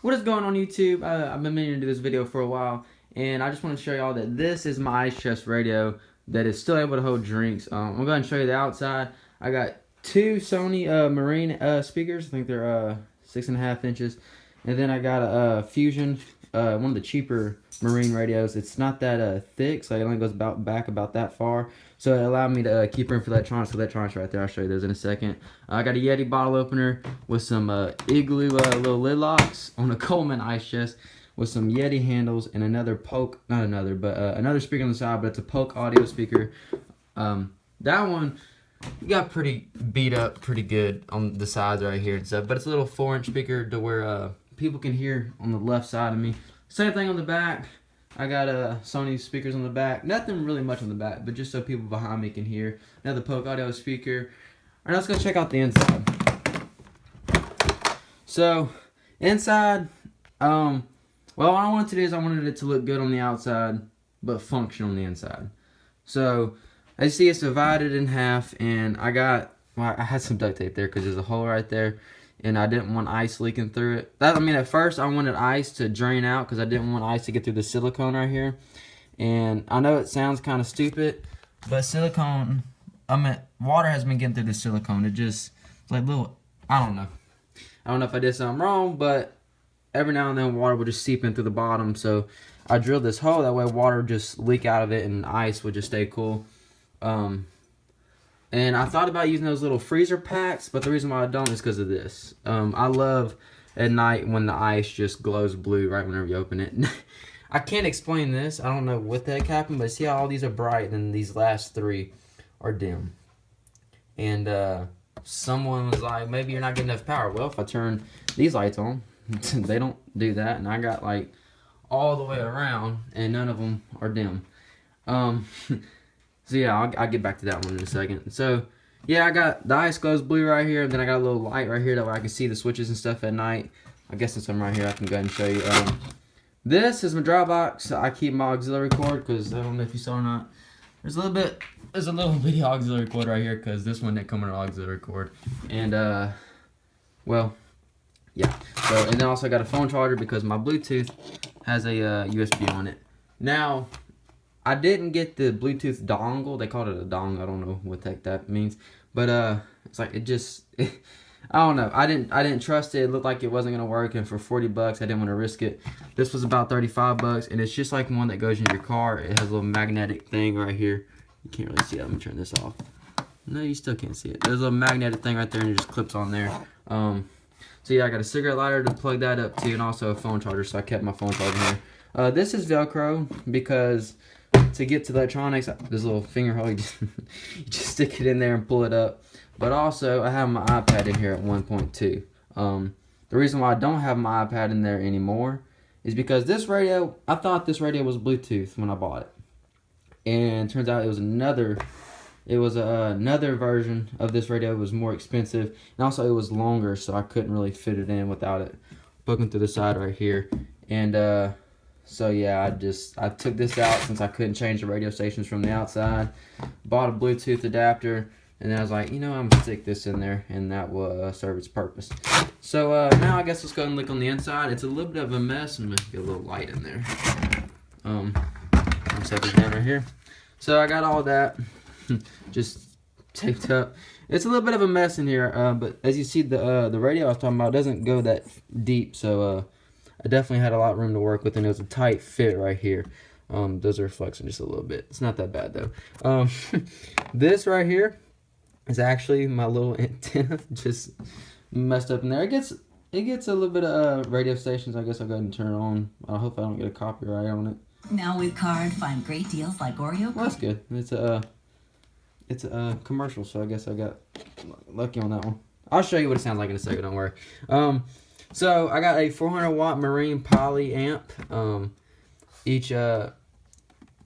What is going on YouTube? I've been meaning to do this video for a while, and I just want to show y'all that this is my ice chest radio that is still able to hold drinks. I'm going to show you the outside. I got two Sony Marine speakers. I think they're 6.5 inches, and then I got a Fusion, one of the cheaper Marine radios. It's not that thick, so it only goes back about that far. So it allowed me to keep room for electronics. So electronics right there. I'll show you those in a second. I got a Yeti bottle opener with some Igloo little lid locks on a Coleman ice chest with some Yeti handles and another Polk, not another, but another speaker on the side, but it's a Polk audio speaker. That one got pretty beat up pretty good on the sides right here and stuff, but it's a little 4-inch speaker to where people can hear on the left side of me. Same thing on the back. I got Sony speakers on the back. Nothing really much on the back, but just so people behind me can hear. Another Polk audio speaker. Alright, let's go check out the inside. So, inside, well, what I wanted to do is I wanted it to look good on the outside, but function on the inside. So, as you see, it's divided in half, and I had some duct tape there because there's a hole right there, and I didn't want ice leaking through it. At first I wanted ice to drain out because I didn't want ice to get through the silicone right here. And I know it sounds kind of stupid, but silicone, water has been getting through the silicone. It's like little, I don't know if I did something wrong, but every now and then water would just seep in through the bottom. So I drilled this hole, that way water would just leak out of it and ice would just stay cool. And I thought about using those little freezer packs, but the reason why I don't is because of this. I love at night when the ice just glows blue right whenever you open it. I can't explain this. I don't know what the heck happened, but see how all these are bright and these last three are dim. And someone was like, maybe you're not getting enough power. Well, if I turn these lights on, they don't do that. And I got like all the way around and none of them are dim. So yeah, I'll get back to that one in a second. So yeah, I got the ice glows blue right here, and then I got a little light right here that way I can see the switches and stuff at night. I guess since I'm right here, I can go ahead and show you. This is my dry box. I keep my auxiliary cord because I don't know if you saw or not. There's a little bitty auxiliary cord right here because this one didn't come with an auxiliary cord. And well, yeah. So and then also I got a phone charger because my Bluetooth has a USB on it. Now, I didn't get the Bluetooth dongle. They called it a dong. I don't know what the heck that means. But it's like I don't know. I didn't trust it. It looked like it wasn't gonna work, and for 40 bucks, I didn't want to risk it. This was about 35 bucks, and it's just like one that goes in your car. It has a little magnetic thing right here. You can't really see it. I'm gonna turn this off. No, you still can't see it. There's a little magnetic thing right there, and it just clips on there. So yeah, I got a cigarette lighter to plug that up to, and also a phone charger. So I kept my phone charger here. This is Velcro because to get to the electronics, this little finger hole, you just stick it in there and pull it up. But also, I have my iPad in here at 1.2. The reason why I don't have my iPad in there anymore is because this radio, I thought this radio was Bluetooth when I bought it. And it turns out it was another version of this radio. It was more expensive. And also, it was longer, so I couldn't really fit it in without it poking through the side right here. And so yeah, I took this out since I couldn't change the radio stations from the outside. Bought a Bluetooth adapter, and then I was like, you know, I'm gonna stick this in there, and that will serve its purpose. So now I guess let's go and look on the inside. It's a little bit of a mess. I'm gonna get a little light in there. I'll set this down right here. So I got all that just taped up. It's a little bit of a mess in here, but as you see, the radio I was talking about doesn't go that deep, so I definitely had a lot of room to work with, and it was a tight fit right here. Those are flexing just a little bit. It's not that bad though. This right here is actually my little antenna, just messed up in there. It gets a little bit of radio stations. I guess I'll go ahead and turn it on. I hope I don't get a copyright on it. Now with Card, find great deals like Oreo. Well, that's good. It's a commercial, so I guess I got lucky on that one. I'll show you what it sounds like in a second. Don't worry. So I got a 400 watt Marine Poly amp. Each channel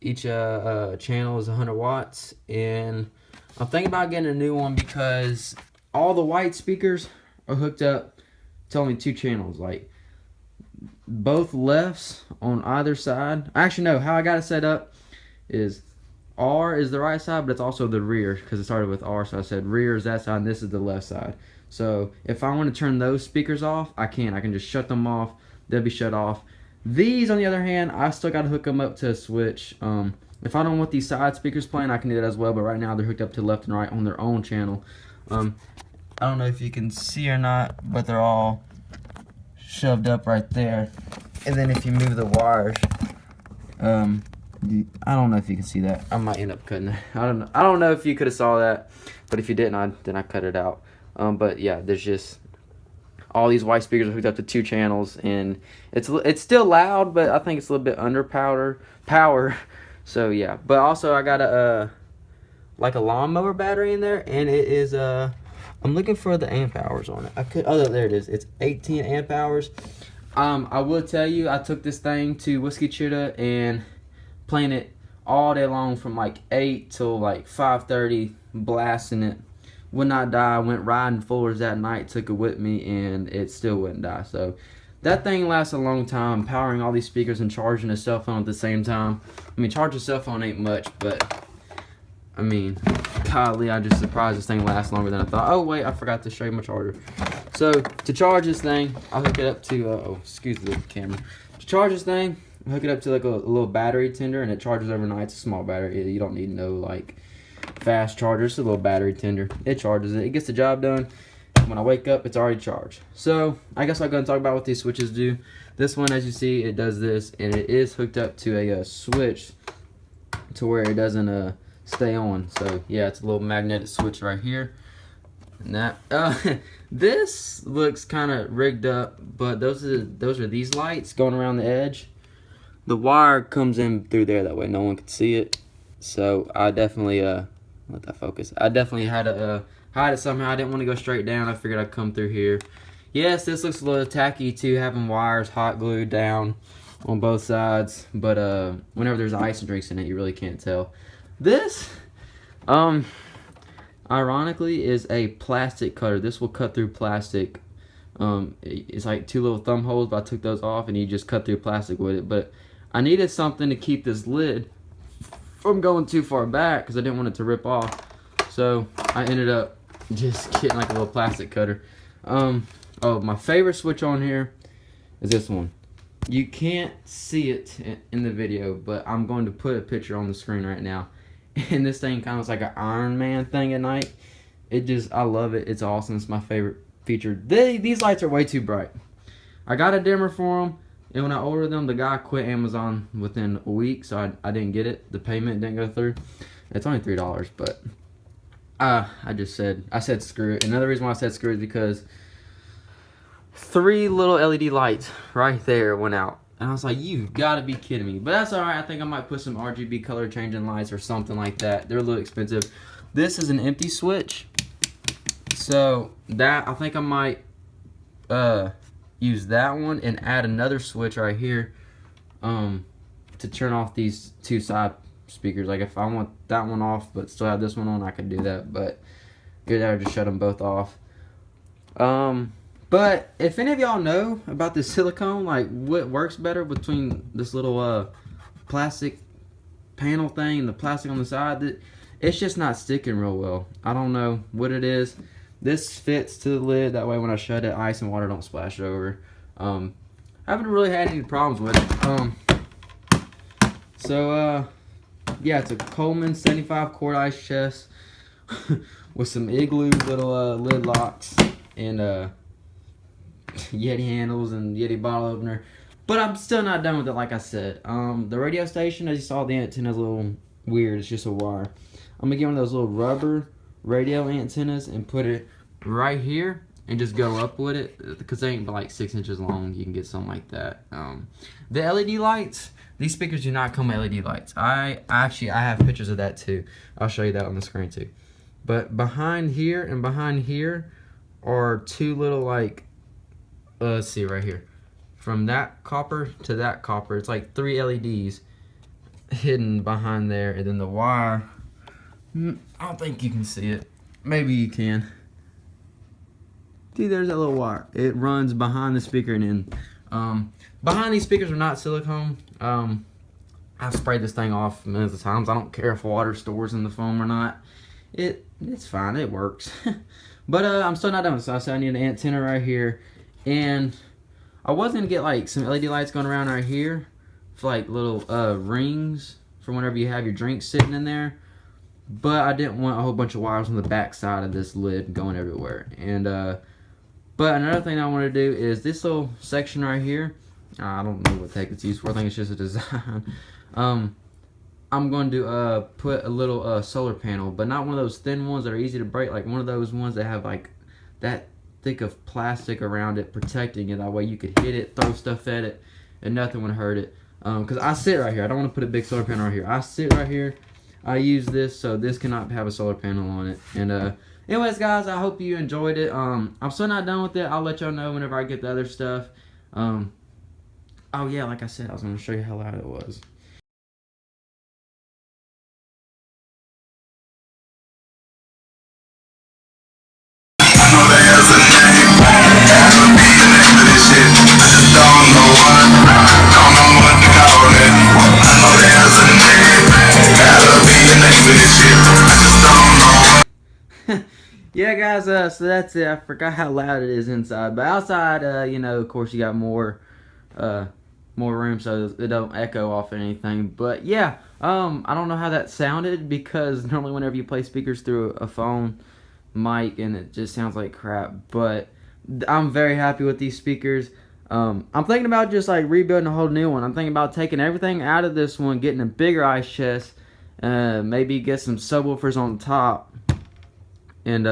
is 100 watts, and I'm thinking about getting a new one because all the white speakers are hooked up to only 2 channels. Like both lefts on either side. Actually, no. How I got it set up is R is the right side, but it's also the rear because it started with R. So I said rear is that side, and this is the left side. So if I want to turn those speakers off, I can. I can just shut them off. they'll be shut off. These, on the other hand, I still got to hook them up to a switch. If I don't want these side speakers playing, I can do that as well, but right now they're hooked up to left and right on their own channel. I don't know if you can see or not, but they're all shoved up right there. And then if you move the wires, I don't know if you can see that. I might end up cutting that. I don't know if you could have saw that, but if you didn't, then I cut it out. But yeah, there's just all these white speakers are hooked up to 2 channels, and it's still loud, but I think it's a little bit under power. So yeah, but also I got a like a lawnmower battery in there, and it is I'm looking for the amp hours on it. Oh, there it is. It's 18 amp hours. I will tell you, I took this thing to Whiskey Cheetah and playing it all day long from like 8 till like 5:30, blasting it. Would not die. Went riding Fullers that night, took it with me, and it still wouldn't die. So that thing lasts a long time, powering all these speakers and charging a cell phone at the same time. I mean, charging a cell phone ain't much, but I mean, golly, I just surprised this thing lasts longer than I thought. Oh wait, I forgot to show you my charger. So to charge this thing, I'll hook it up to oh, excuse the camera. To charge this thing, I hook it up to like a little battery tender, and it charges overnight. It's a small battery. You don't need no like fast charger. It's a little battery tender. It charges it. It gets the job done. When I wake up, it's already charged. So I guess I'll go and talk about what these switches do. This one, as you see, it does this, and it is hooked up to a switch to where it doesn't stay on. So yeah, it's a little magnetic switch right here. And that this looks kind of rigged up, but those are these lights going around the edge. The wire comes in through there, that way no one can see it. So I definitely let that focus. I definitely had to hide it somehow. I didn't want to go straight down. I figured I'd come through here. Yes, this looks a little tacky too, having wires hot glued down on both sides. But whenever there's ice and drinks in it, you really can't tell. This, ironically, is a plastic cutter. This will cut through plastic. It's like 2 little thumb holes, but I took those off, and you just cut through plastic with it. But I needed something to keep this lid from going too far back because I didn't want it to rip off. So I ended up just getting like a little plastic cutter. Oh, my favorite switch on here is this one. You can't see it in the video, but I'm going to put a picture on the screen right now. And this thing kind of looks like an Iron Man thing at night. I love it. It's awesome. It's my favorite feature. These lights are way too bright. I got a dimmer for them, and when I ordered them, the guy quit Amazon within a week, so I didn't get it. The payment didn't go through. It's only $3, but I said screw it. Another reason why I said screw it is because 3 little LED lights right there went out. And I was like, you've got to be kidding me. But that's alright. I think I might put some RGB color changing lights or something like that. They're a little expensive. This is an empty switch. So that, I think I might use that one and add another switch right here to turn off these 2 side speakers. Like if I want that one off but still have this one on, I could do that. But either that or just shut them both off. But if any of y'all know about this silicone, like what works better between this little plastic panel thing and the plastic on the side, it's just not sticking real well. I don't know what it is. This fits to the lid, that way when I shut it, ice and water don't splash over. I haven't really had any problems with it. Yeah, it's a Coleman 75 quart ice chest with some Igloo little lid locks and Yeti handles and Yeti bottle opener. But I'm still not done with it, like I said. The radio station, as you saw, the antenna's a little weird. It's just a wire. I'm gonna get one of those little rubber radio antennas and put it right here and just go up with it, because they ain't but like 6 inches long. You can get something like that. The LED lights, these speakers do not come with LED lights. I have pictures of that too. I'll show you that on the screen too. But behind here and behind here are 2 little like, let's see right here, from that copper to that copper, it's like 3 LEDs hidden behind there, and then the wire, I don't think you can see it. Maybe you can. See, there's that little wire. It runs behind the speaker, and then behind these speakers are not silicone. I've sprayed this thing off millions of times. I don't care if water stores in the foam or not. It's fine. It works. But I'm still not done. So I said I need an antenna right here, and I was gonna get like some LED lights going around right here for like little rings for whenever you have your drinks sitting in there, but I didn't want a whole bunch of wires on the back side of this lid going everywhere. And but another thing I want to do is this little section right here. I don't know what the heck it's used for. I think it's just a design. I'm going to put a little solar panel, but not one of those thin ones that are easy to break, like one of those ones that have like that thick of plastic around it protecting it. That way you could hit it, throw stuff at it, and nothing would hurt it. Because I sit right here. I don't want to put a big solar panel right here. I sit right here. I use this, so this cannot have a solar panel on it. And anyways, guys, I hope you enjoyed it. I'm still not done with it. I'll let y'all know whenever I get the other stuff. Oh yeah, like I said, I was going to show you how loud it was. Yeah, guys, so that's it. I forgot how loud it is inside, but outside, you know, of course, you got more room, so it don't echo off anything. But yeah, I don't know how that sounded, because normally whenever you play speakers through a phone mic, and it just sounds like crap. But I'm very happy with these speakers. I'm thinking about just like rebuilding a whole new one. I'm thinking about taking everything out of this one, getting a bigger ice chest, maybe get some subwoofers on top, and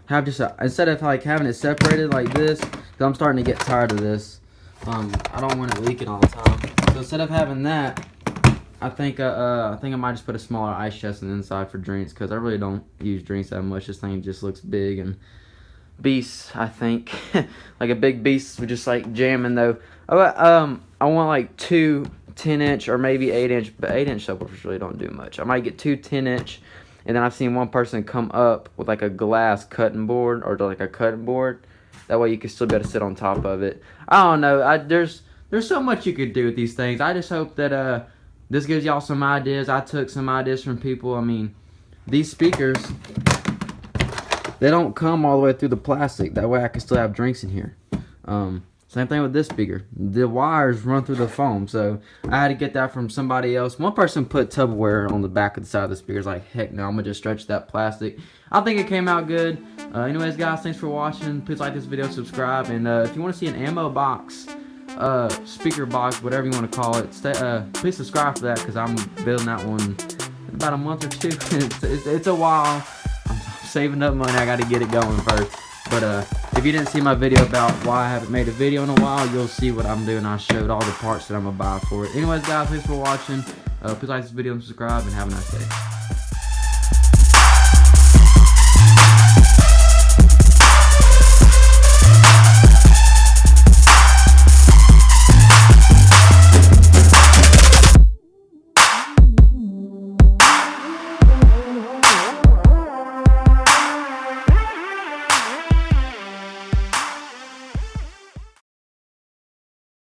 have just instead of like having it separated like this, because I'm starting to get tired of this. I don't want it leaking all the time. So instead of having that, I think I might just put a smaller ice chest on the inside for drinks, because I really don't use drinks that much. This thing just looks big and beast, I think. Like a big beast with just like jamming though. I want like two 10-inch or maybe 8-inch, but 8-inch subwoofers really don't do much. I might get two 10-inch, and then I've seen one person come up with like a glass cutting board, or like a cutting board. That way you can still be able to sit on top of it. I don't know. There's so much you could do with these things. I just hope that this gives y'all some ideas. I took some ideas from people. I mean, these speakers, they don't come all the way through the plastic. That way I can still have drinks in here. Same thing with this speaker. The wires run through the foam, so I had to get that from somebody else. One person put Tupperware on the back of the side of the speakers. Like, heck no, I'm going to just stretch that plastic. I think it came out good. Anyways, guys, thanks for watching. Please like this video, subscribe, and if you want to see an ammo box, speaker box, whatever you want to call it, please subscribe for that, because I'm building that one in about a month or two. It's a while. I'm saving up money. I got to get it going first. But if you didn't see my video about why I haven't made a video in a while, you'll see what I'm doing. I showed all the parts that I'm going to buy for it. Anyways, guys, thanks for watching. Please like this video and subscribe, and have a nice day.